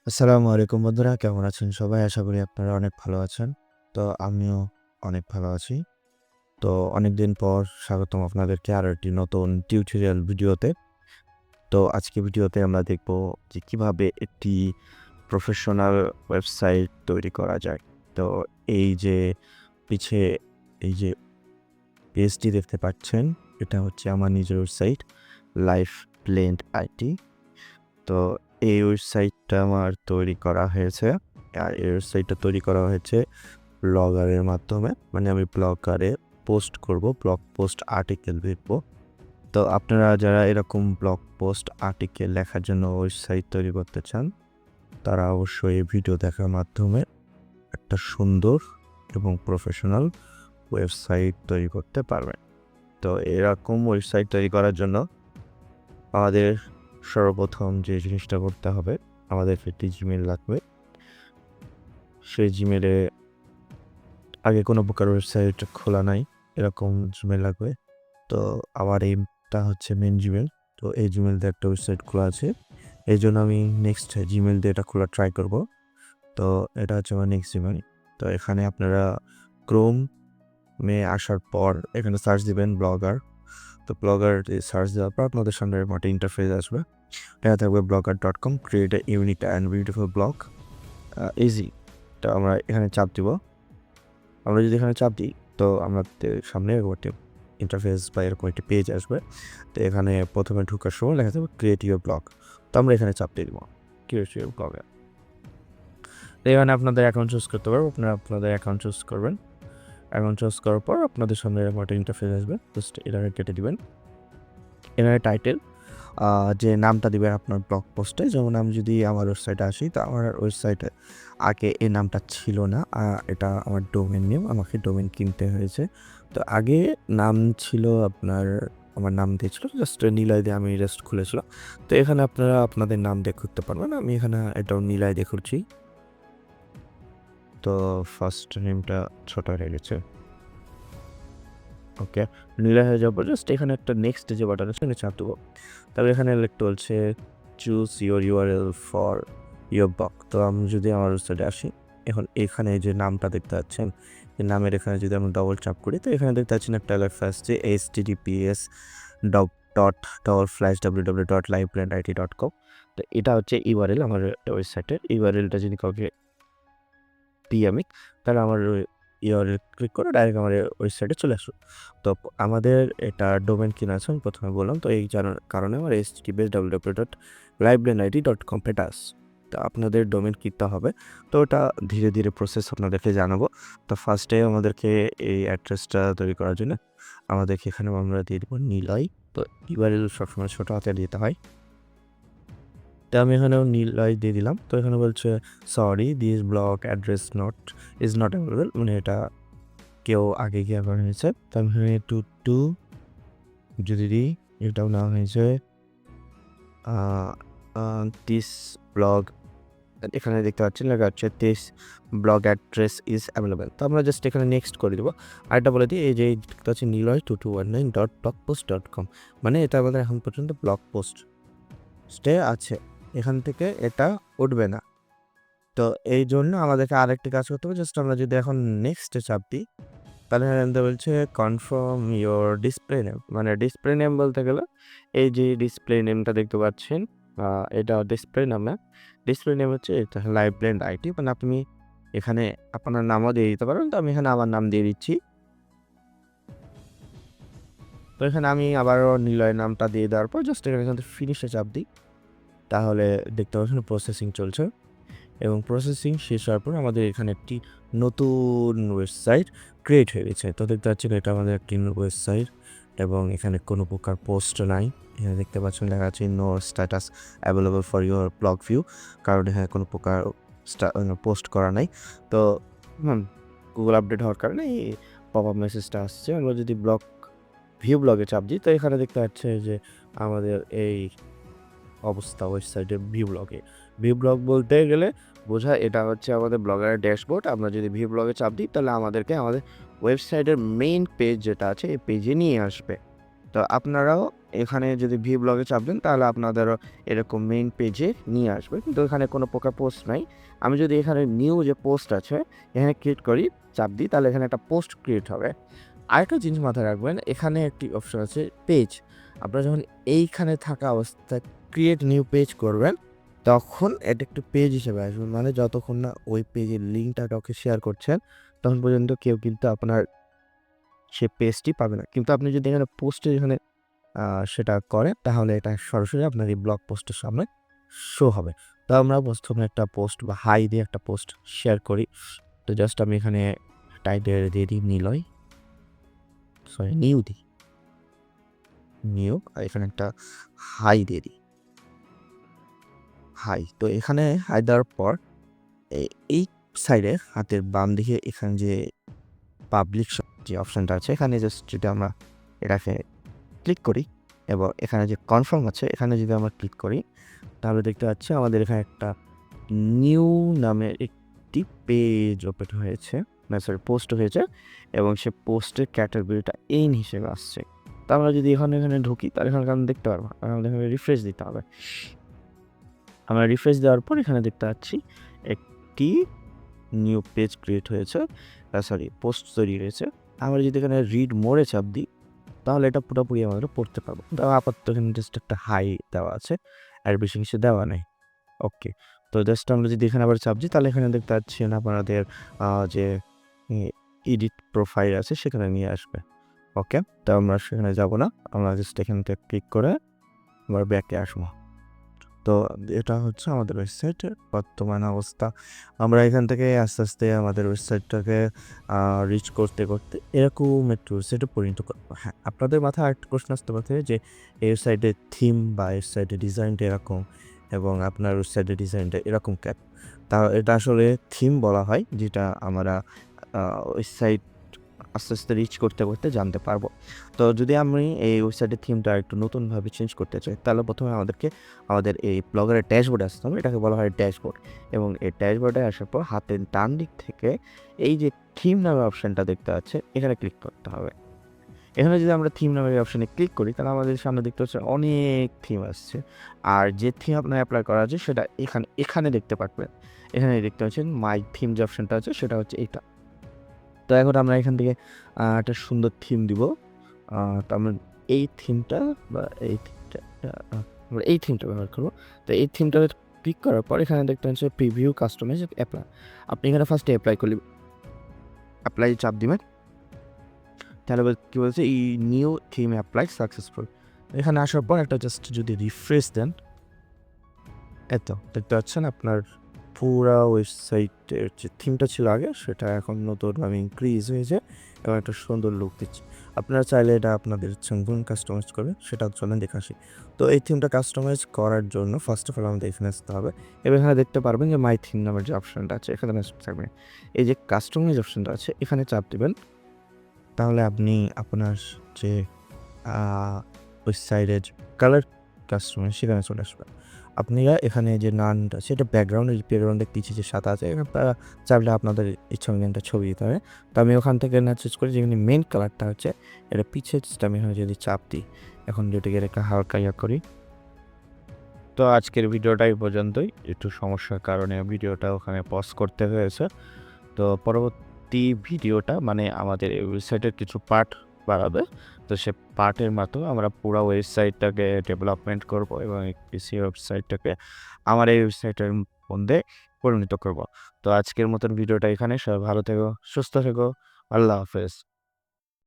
আসসালামু আলাইকুম বন্ধুরা, কেমন আছেন সবাই? আশা করি আপনারা অনেক ভালো আছেন। তো আমিও অনেক ভালো আছি। তো অনেকদিন পর স্বাগতম আপনাদেরকে আরও একটি নতুন টিউটোরিয়াল ভিডিওতে। তো আজকে ভিডিওতে আমরা দেখব যে কিভাবে একটি প্রফেশনাল ওয়েবসাইট তৈরি করা যায়। তো এই যে পিছে এই যে পেজটি দেখতে পাচ্ছেন, এটা হচ্ছে আমার নিজের ওয়েবসাইট লাইফ ব্লেন্ড আইটি। তো এই ওয়েবসাইটটা আমার তৈরি করা হয়েছে। আর এই ওয়েবসাইটটা তৈরি করা হয়েছে ব্লগারের মাধ্যমে। মানে আমি ব্লগারে পোস্ট করব, ব্লগ পোস্ট আর্টিকেল লিখব। তো আপনারা যারা এরকম ব্লগ পোস্ট আর্টিকেল লেখার জন্য ওয়েবসাইট তৈরি করতে চান, তারা অবশ্যই এই ভিডিও দেখার মাধ্যমে একটা সুন্দর এবং প্রফেশনাল ওয়েবসাইট তৈরি করতে পারবেন। তো এরকম ওয়েবসাইট তৈরি করার জন্য আমাদের সর্বপ্রথম যে জিনিসটা করতে হবে, আমাদের একটি জিমেল লাগবে। সেই জিমেলে আগে কোনো প্রকার ওয়েবসাইট খোলা নাই, এরকম জিমেল লাগবে। তো আমার এইটা হচ্ছে মেন জিমেল। তো এই জিমেল দিয়ে একটা ওয়েবসাইট খোলা আছে, এই জন্য আমি নেক্সট জিমেল দিয়ে এটা খোলা ট্রাই করব। তো এটা হচ্ছে আমার নেক্সট জিমেল। তো এখানে আপনারা ক্রোমে আসার পর এখানে সার্চ দিবেন ব্লগার। তো ব্লগার সার্চ দেওয়ার পর আপনাদের সামনে একটা ইন্টারফেস আসবে। এটা থাকবে blogger.com, create a unique and beautiful blog, easy. তো আমরা এখানে চাপ দিব। আমরা যদি এখানে চাপ দিই, তো আমাদের সামনে একটা ইন্টারফেস বা এরকম একটি পেজ আসবে। তো এখানে প্রথমে ঢোকার সময় লেখা যাবে ক্রিয়েট ইউর ব্লগ। তো আমরা এখানে চাপ দিয়ে দিব ক্রিয়েট ইউর ব্লগে। তো এখানে আপনাদের অ্যাকাউন্ট চুজ করতে পারবো, আপনারা আপনাদের অ্যাকাউন্ট চুজ করবেন। অ্যাকাউন্ট চুজ করার পর আপনাদের সামনে এরকম একটা ইন্টারফেস আসবে, জাস্ট এটাকে কেটে দিবেন। এখানে টাইটেল, যে নামটা দিবেন আপনার ব্লগ পোস্টে। যেমন আমি যদি আমার ওয়েবসাইটে আসি, তো আমার ওয়েবসাইটে আগে এই নামটা ছিল না, এটা আমার ডোমেন নেম, আমাকে ডোমেন কিনতে হয়েছে। তো আগে নাম ছিল আপনার, আমার নাম দিয়েছিল জাস্ট নিলয় দিয়ে আমি জাস্ট খুলেছিলাম। তো এখানে আপনারা আপনাদের নাম দিয়ে খুঁজতে পারবেন। আমি এখানে এটাও নিলয় দিয়ে খুঁজছি। তো ফার্স্ট নেমটা ছোট হয়ে গেছে, ওকে। নিলয় হয়ে যাওয়ার পর জাস্ট এখানে একটা নেক্সট যে বাটন আছে এখানে চাপ দেবো। তারপরে এখানে লিখতে বলছে choose your URL for your blog. তো আমি যদি আমার ওয়েবসাইটে আসি, এখন এখানে যে নামটা দেখতে পাচ্ছেন, এই নামের এখানে যদি আমরা ডবল চাপ করি, তো এখানে দেখতে পাচ্ছেন একটা লেখা আসছে https dot dot double slash www.livebrandit.com। তো এটা হচ্ছে ইউআরএল আমার ওয়েবসাইটের। ইউআরএলটা যদি কাউকে দিই আমি, তাহলে আমার ইউআরএল ক্লিক করে ডাইরেক্ট আমার ওয়েবসাইটে চলে আসো। তো আমাদের এটা ডোমেন কিনা আছে, আমি প্রথমে বললাম। তো এই কারণে আমার https www.livebrandit.com এটা আছে। তো আপনাদের ডোমেন কিনতে হবে। তো ওটা ধীরে ধীরে প্রসেস আপনাদেরকে জানাবো। তো ফার্স্টে আমাদেরকে এই অ্যাড্রেসটা তৈরি করার জন্য আমাদেরকে এখানে আমরা দিয়ে দেবো নিলয়। তো ইউআরএল সবসময় ছোটো হাতে দিতে হয়। তো আমি এখানেও নিলয় দিয়ে দিলাম। তো এখানে বলছে sorry this block address is not available, মানে এটা কেউ আগে গিয়ে করা হয়েছে। তো আমি এখানে টু যদি দিই, এটাও নেওয়া হয়েছে দিস ব্লগ। এখানে দেখতে পাচ্ছেন লেখা হচ্ছে this blog address is available. তো আমরা জাস্ট এখানে নেক্সট করে দেবো। আরেকটা বলে দিই, এই যে দেখতে পাচ্ছি নিলয় 2219.blogpost.com, মানে এটা আমাদের এখন পর্যন্ত ব্লগ পোস্টে আছে, এখান থেকে এটা উঠবে না। তো এই জন্য আমাদেরকে আরেকটি কাজ করতে হবে। জাস্ট আমরা যদি এখন নেক্সটে চাপ দিই, তাহলে এখানে বলছে কনফার্ম ইওর ডিসপ্লে নেম। মানে ডিসপ্লে নেম বলতে গেলে এই যে ডিসপ্লে নেমটা দেখতে পাচ্ছেন, এটা ডিসপ্লে নাম না, ডিসপ্লে নেম হচ্ছে এটা লাইভ ব্লেন্ড আইটি। মানে আপনি এখানে আপনার নামও দিয়ে দিতে পারেন। তো আমি এখানে আমার নাম দিয়ে দিচ্ছি। তো এখানে আমি আবারও নিলয়ের নামটা দিয়ে দেওয়ার পর জাস্ট এখানে কিন্তু ফিনিশে চাপ দিই, তাহলে দেখতে পাচ্ছেন প্রসেসিং চলছে। এবং প্রসেসিং শেষ হওয়ার পর আমাদের এখানে একটি নতুন ওয়েবসাইট ক্রিয়েট হয়ে গেছে। তো দেখতে পাচ্ছেন এটা আমাদের একটি ওয়েবসাইট এবং এখানে কোনো প্রকার পোস্ট নাই। এখানে দেখতে পাচ্ছেন লেখা আছে no status available for your blog view, কারণ এখানে কোনো প্রকার পোস্ট করা নাই। তো গুগল আপডেট হওয়ার কারণে এই পপ আপ মেসেজটা আসছে। আমরা যদি ব্লগে চাপ দিই, তো এখানে দেখতে পাচ্ছে যে আমাদের এই অবস্থা ওয়েবসাইটের ভিউ ব্লগ বলতে গেলে বোঝায় এটা হচ্ছে আমাদের ব্লগারের ড্যাশবোর্ড। আমরা যদি ভিউ ব্লগে চাপ দিই, তাহলে আমাদের ওয়েবসাইটের মেইন পেজ যেটা আছে এই পেজে নিয়ে আসবে। তো আপনারাও এখানে যদি ভিউ ব্লগে চাপ দেন তাহলে আপনাদেরও এরকম মেইন পেজে নিয়ে আসবে, কিন্তু এখানে কোনো প্রকার পোস্ট নাই। আমি যদি এখানে নিউ যে পোস্ট আছে এখানে ক্লিক করি, চাপ দিই, তাহলে এখানে একটা পোস্ট ক্রিয়েট হবে। আরেকটা জিনিস মাথায় রাখবেন, এখানে একটি অপশন আছে পেজ। আপনারা যখন এইখানে থাকা অবস্থায় ক্রিয়েট নিউ পেজ করবেন তখন এটা একটু পেজ হিসেবে আসবে, মানে যতক্ষণ না ওই পেজের লিঙ্কটা কাউকে শেয়ার করছেন তখন পর্যন্ত কেউ কিন্তু আপনার সে পেজটি পাবে না। কিন্তু আপনি যদি এখানে পোস্টে এখানে সেটা করেন তাহলে এটা সরাসরি আপনার এই ব্লগ পোস্টের সামনে শো হবে। তো আমরা প্রথমে একটা পোস্ট বা হাই দিয়ে একটা পোস্ট শেয়ার করি। তো জাস্ট আমি এখানে টাইটেল দিয়ে দিই নিলয়, সরি নিউ দিই, নিউ, আর এখানে একটা হাই দিয়ে দিই, হাই। তো এখানে হাই দেওয়ার পর এই সাইডে হাতের বাম দিকে এখানে যে পাবলিক যে অপশানটা আছে এখানে জাস্ট যদি আমরা এটাকে ক্লিক করি এবং এখানে যে কনফার্ম আছে এখানে যদি আমরা ক্লিক করি তাহলে দেখতে পাচ্ছি আমাদের এখানে একটা নিউ নামের একটি পেজ ওপেন হয়েছে, না সরি পোস্ট হয়েছে, এবং সে পোস্টের ক্যাটাগরিটা এন হিসেবে আসছে। তো আমরা যদি এখানে ঢুকি তাহলে এখানে আমরা দেখতে পারবো, আমাদের এখানে রিফ্রেশ দিতে হবে। আমরা রিফ্রেশ দেওয়ার পর এখানে দেখতে পাচ্ছি একটি নিউ পেজ ক্রিয়েট হয়েছে, সরি পোস্ট তৈরি হয়েছে। আমরা যদি এখানে রিড মোরে চাপ দিই তাহলে এটা পুরোপুরি আমরা পড়তে পারবো। তো আপাতত এখানে জাস্ট একটা হাই দেওয়া আছে, আর বেশি কিছু দেওয়া নেই। ওকে, তো জাস্ট আমরা যদি এখানে আবার চাপ দিই তাহলে এখানে দেখতে পাচ্ছেন আপনাদের যে এডিট প্রোফাইল আছে সেখানে নিয়ে আসবে। ওকে, তো আমরা সেখানে যাব না, আমরা জাস্ট এখান থেকে ক্লিক করে আবার ব্যাকে আসবো। তো এটা হচ্ছে আমাদের ওয়েবসাইটের বর্তমান অবস্থা। আমরা এখান থেকে আস্তে আস্তে আমাদের ওয়েবসাইটটাকে রিচ করতে করতে এরকম একটু ওয়েবসাইটে পরিণত করবো। হ্যাঁ, আপনাদের মাথায় আরেকটা প্রশ্ন আসতে পারে যে এই ওয়েবসাইটের থিম বা ওয়েবসাইটের ডিজাইনটা এরকম এবং আপনার ওয়েবসাইটের ডিজাইনটা এরকম কেন? তা এটা আসলে থিম বলা হয়, যেটা আমরা ওয়েবসাইট আস্তে আস্তে রিচ করতে করতে জানতে পারবো। তো যদি আমি এই ওয়েবসাইটের থিমটা একটু নতুনভাবে চেঞ্জ করতে চাই তাহলে প্রথমে আমাদের এই ব্লগারের ড্যাশবোর্ডে আসতে হবে, এটাকে বলা হয় ড্যাশবোর্ড। এবং এই ড্যাশবোর্ডে আসার পর হাতের ডান দিক থেকে এই যে থিম নামের অপশানটা দেখতে পাচ্ছে এখানে ক্লিক করতে হবে। এখানে যদি আমরা থিম নামের অপশানে ক্লিক করি তাহলে আমাদের সামনে দেখতে পাচ্ছি অনেক থিম আসছে। আর যে থিম আপনার অ্যাপ্লাই করা আছে সেটা এখানে দেখতে পারবেন। এখানে দেখতে পাচ্ছেন মাই থিম যে অপশানটা আছে সেটা হচ্ছে এইটা। তো এখন আমরা এখান থেকে একটা সুন্দর থিম দিব। তো আমরা এই থিমটা বা আমরা এই থিমটা ব্যবহার করব। তো এই থিমটা ক্লিক করার পর এখানে দেখতে পাচ্ছেন প্রিভিউ কাস্টমাইজ অ্যাপ্লাই। আপনি এখানে ফার্স্টে অ্যাপ্লাই চাপ দিবেন। তাহলে কি বলছে এই নিউ থিম অ্যাপ্লাই সাকসেসফুল। এখানে আসার পর একটা জাস্ট যদি রিফ্রেশ দেন, এত দেখতে পাচ্ছেন আপনার পুরা ওয়েবসাইটের যে থিমটা ছিল আগে সেটা এখন নতুনভাবে ইনক্রিজ হয়েছে এবং একটা সুন্দর লুক দিচ্ছে। আপনারা চাইলে এটা আপনাদের সম্পূর্ণ কাস্টমাইজ করে সেটার জন্য দেখে আসি। তো এই থিমটা কাস্টমাইজ করার জন্য ফার্স্ট অফ অল আমাদের এখানে আসতে হবে এবং এখানে দেখতে পারবেন যে মাই থিম নামের যে অপশনটা আছে এখানে থাকবে, এই যে কাস্টমাইজ অপশনটা আছে এখানে চাপ দেবেন। তাহলে আপনি আপনার যে ওয়েবসাইটের কালার কাস্টমাইজ সেখানে চলে আসবেন। আপনারা এখানে যে নানটা আছে এটা ব্যাকগ্রাউন্ডের পিছে যে সাদা আছে আপনারা চাইলে আপনাদের ইচ্ছা মতো একটা ছবি দিতে হবে। তো আমি ওখান থেকে না চুজ করি যেখানে মেন কালারটা হচ্ছে এটা পিছে আমি এখানে যদি চাপ দিই, এখন যেটাকে একটা হালকা করি। তো আজকের ভিডিওটা এই পর্যন্তই, একটু সমস্যার কারণে ভিডিওটা ওখানে পজ করতে হয়েছে। তো পরবর্তী ভিডিওটা মানে আমাদের এই ওয়েবসাইটের কিছু পার্ট বাড়াবে, তো সে পার্টের মাধ্যমে আমরা পুরো ওয়েবসাইটটাকে ডেভেলপমেন্ট করব এবং এই পিসি ওয়েবসাইটটাকে আমার এই ওয়েবসাইটের মধ্যে পরিণত করব। তো আজকের মতন ভিডিওটা এখানে, সবাই ভালো থেকো, সুস্থ থেকো, আল্লাহ হাফেজ।